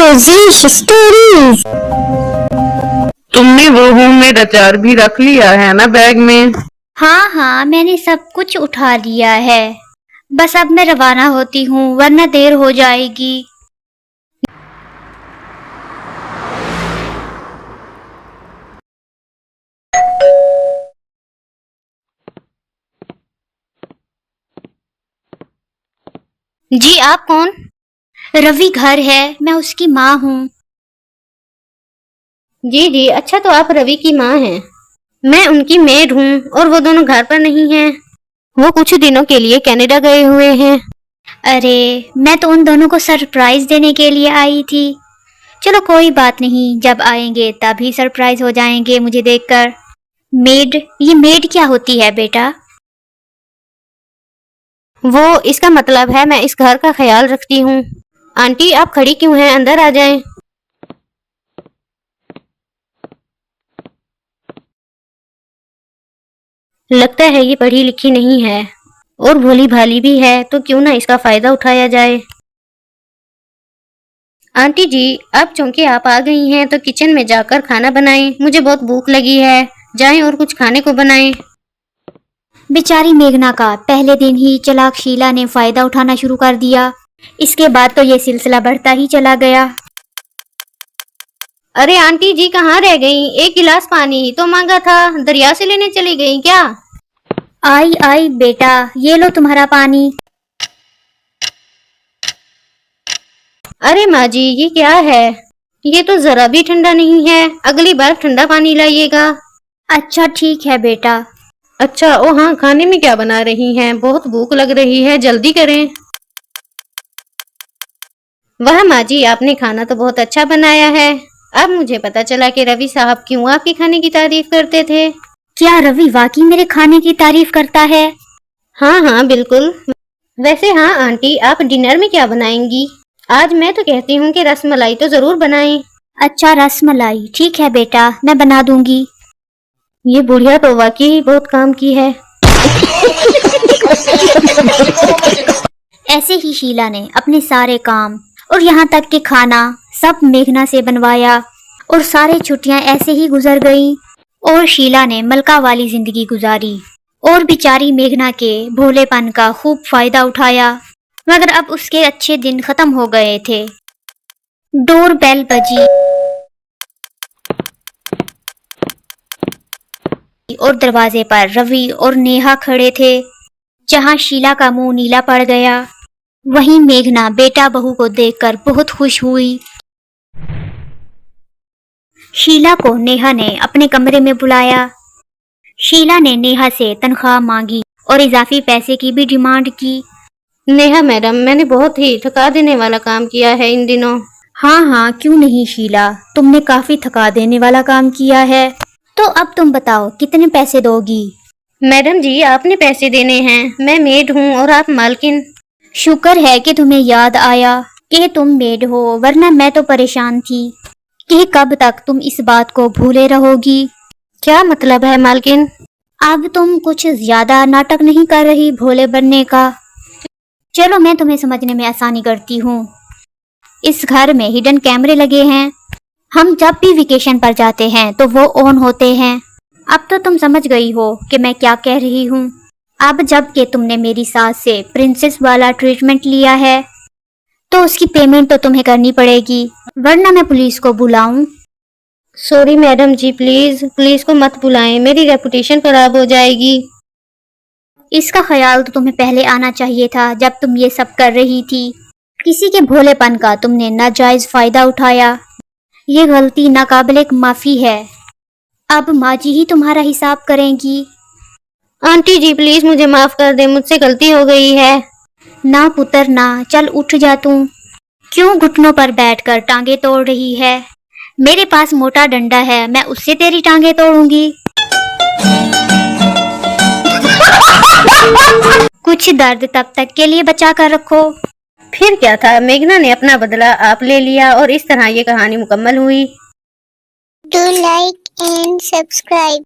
Rajesh stories। तुमने वो homemade अचार भी रख लिया है ना बैग में? हाँ हाँ, मैंने सब कुछ उठा लिया है। बस अब मैं रवाना होती हूँ, वरना देर हो जाएगी। जी, आप कौन? रवि घर है, मैं उसकी माँ हूँ। जी जी, अच्छा तो आप रवि की माँ हैं। मैं उनकी मेड हूँ और वो दोनों घर पर नहीं हैं। वो कुछ दिनों के लिए कनाडा गए हुए हैं। अरे, मैं तो उन दोनों को सरप्राइज देने के लिए आई थी। चलो कोई बात नहीं, जब आएंगे तभी सरप्राइज हो जाएंगे मुझे देखकर। मेड, ये मेड क्या होती है बेटा? वो इसका मतलब है मैं इस घर का ख्याल रखती हूँ। आंटी आप खड़ी क्यों हैं, अंदर आ जाएं। लगता है ये पढ़ी लिखी नहीं है और भोली भाली भी है, तो क्यों ना इसका फायदा उठाया जाए। आंटी जी, अब चूंकि आप आ गई हैं तो किचन में जाकर खाना बनाएं। मुझे बहुत भूख लगी है, जाएं और कुछ खाने को बनाएं। बेचारी मेघना का पहले दिन ही चालाक शीला ने फायदा उठाना शुरू कर दिया। इसके बाद तो ये सिलसिला बढ़ता ही चला गया। अरे आंटी जी कहाँ रह गई? एक गिलास पानी ही तो मांगा था, दरिया से लेने चली गई क्या? आई आई बेटा, ये लो तुम्हारा पानी। अरे माँ जी, ये क्या है? ये तो जरा भी ठंडा नहीं है, अगली बार ठंडा पानी लाइएगा। अच्छा ठीक है बेटा। अच्छा, ओ हाँ, खाने में क्या बना रही हैं? बहुत भूख लग रही है, जल्दी करें। वाह माँ जी, आपने खाना तो बहुत अच्छा बनाया है। अब मुझे पता चला कि रवि साहब क्यों आपके खाने की तारीफ करते थे। क्या रवि वाकई मेरे खाने की तारीफ करता है? हाँ हाँ बिल्कुल। वैसे हाँ आंटी, आप डिनर में क्या बनाएंगी? आज मैं तो कहती हूँ कि रसमलाई तो जरूर बनाएं। अच्छा रसमलाई, ठीक है बेटा, मैं बना दूंगी। ये बुढ़िया तो वाकई बहुत काम की है। ऐसे ही शीला ने अपने सारे काम और यहाँ तक कि खाना सब मेघना से बनवाया और सारे छुट्टियां ऐसे ही गुजर गईं और शीला ने मलका वाली जिंदगी गुजारी और बेचारी मेघना के भोलेपन का खूब फायदा उठाया। मगर अब उसके अच्छे दिन खत्म हो गए थे। डोर बेल बजी और दरवाजे पर रवि और नेहा खड़े थे। जहां शीला का मुंह नीला पड़ गया, वहीं मेघना बेटा बहू को देखकर बहुत खुश हुई। शीला को नेहा ने अपने कमरे में बुलाया। शीला ने नेहा से तनख्वाह मांगी और इजाफी पैसे की भी डिमांड की। नेहा मैडम, मैंने बहुत ही थका देने वाला काम किया है इन दिनों। हाँ हाँ, क्यों नहीं शीला, तुमने काफी थका देने वाला काम किया है। तो अब तुम बताओ कितने पैसे दोगी? मैडम जी, आपने पैसे देने हैं, मैं मेड हूँ और आप मालकिन। शुक्र है कि तुम्हें याद आया कि तुम मेड हो, वरना मैं तो परेशान थी कि कब तक तुम इस बात को भूले रहोगी। क्या मतलब है मालकिन? अब तुम कुछ ज्यादा नाटक नहीं कर रही भोले बनने का? चलो मैं तुम्हें समझने में आसानी करती हूँ। इस घर में हिडन कैमरे लगे हैं। हम जब भी वेकेशन पर जाते हैं तो वो ऑन होते हैं। अब तो तुम समझ गई हो कि मैं क्या कह रही हूँ। अब जब कि तुमने मेरी सास से प्रिंसेस वाला ट्रीटमेंट लिया है तो उसकी पेमेंट तो तुम्हें करनी पड़ेगी, वरना मैं पुलिस को बुलाऊं। सॉरी मैडम जी, प्लीज पुलिस को मत बुलाएं, मेरी रेपुटेशन खराब हो जाएगी। इसका ख्याल तो तुम्हें पहले आना चाहिए था जब तुम ये सब कर रही थी। किसी के भोलेपन का तुमने नाजायज फायदा उठाया। ये गलती नाकाबिले माफी है। अब माँ जी ही तुम्हारा हिसाब करेंगी। आंटी जी प्लीज मुझे माफ कर दे, मुझसे गलती हो गई है। ना पुत्र ना, चल उठ जा तू। क्यों घुटनों पर बैठकर टांगे तोड़ रही है? मेरे पास मोटा डंडा है, मैं उससे तेरी टांगे तोड़ूंगी। कुछ दर्द तब तक के लिए बचा कर रखो। फिर क्या था, मेघना ने अपना बदला आप ले लिया और इस तरह ये कहानी मुकम्मल हुई। Do like and subscribe।